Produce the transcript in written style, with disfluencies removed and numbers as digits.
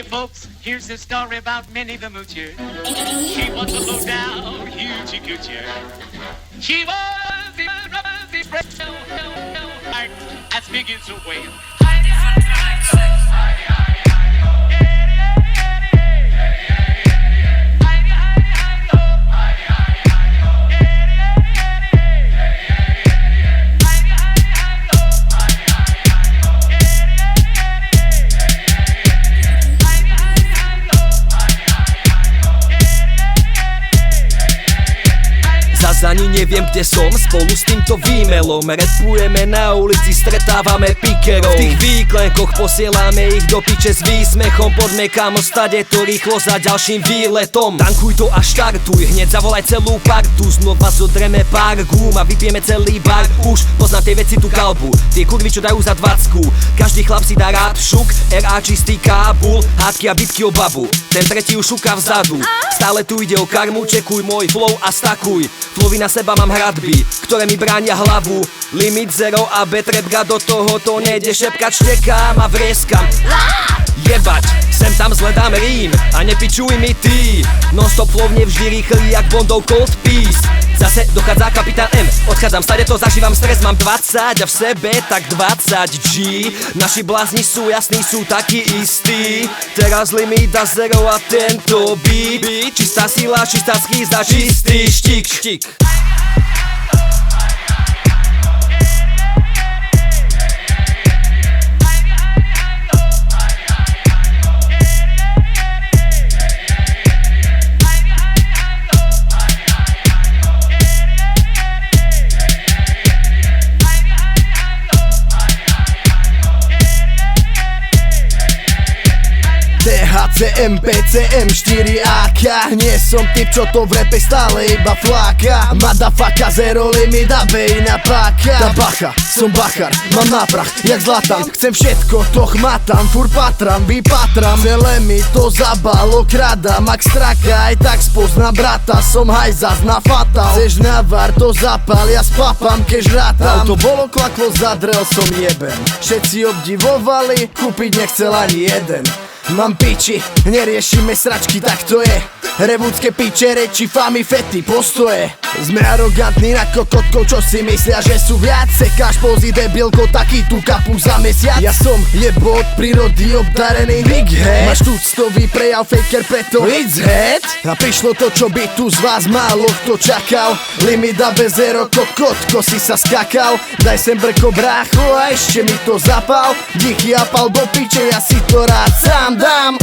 folks, here's the story about Minnie the Moocher. She was a low-down, huge coocher. She was the heart as big as a whale. Ani neviem, kde som, spolu s týmto výmelom repujeme na ulici, stretávame pikerov. V tých výklenkoch posielame ich do piče s výsmechom. Poďme kamo stade to rýchlo za ďalším výletom. Tankuj to a štartuj, hneď zavolaj celú partu. Znova zodreme pár gum a vypijeme celý bar. Už poznám tej veci tú kalbu, tie kurvy čo dajú za 20. Každý chlap si dá rád šuk, RA čistý Kábul, hádky a bitky o babu. Ten tretí už šuka vzadu, stále tu ide o karmu. Čekuj môj flow a stakuj. Flowy na seba mám hradby, ktoré mi bránia hlavu. Limit zero a betrebka do tohoto nejde šepkať, štekám a vrieskam. Jebať, sem tam zledám rím a nepičuj mi ty. Non-stop flow nevždy rýchly jak Bondov Cold Piece. Zase dochádza kapitán M, odchádzam stade to zažívam stres. Mám 20 a v sebe tak 20 G. Naši blázni sú jasní, sú takí istí. Teraz limit a zero a tento beat. Čistá sila, čistá schýza, čistý štik. THCM, PCM, 4AK. Nie som typ, čo to v rape stále iba fláka. Motherfucker, zero limit a bejna páka. Tá bacha, som bachar, mám náprach, jak zlatan. Chcem všetko, to chmatám, fur patram, vypatram. Celé mi to zabalo, kradám, ak straka. Aj tak spozna brata, som hajzas na fatal. Chceš navar, to zapal, ja spapám, keď rátam. Auto bolo, klaklo, zadrel som jeben. Všetci obdivovali, kúpiť nechcel ani jeden. Mám piči, neriešime sračky, tak to je. Revúdske piče, reči, famy, fety, postoje. Sme arogantní na kokotkov, čo si myslia, že sú viac. Sekáš pozy, debilko, taký tú kapu za mesiac. Ja som jebo od prírody obdarený big head. Máš tuctový prejav, faker, preto it's head. A prišlo to, čo by tu z vás málo kto čakal. Limit a bez zero, kokotko si sa skakal. Daj sem brko, brácho, a ešte mi to zapal. Díky a pal do piče, ja si to rád sám dám.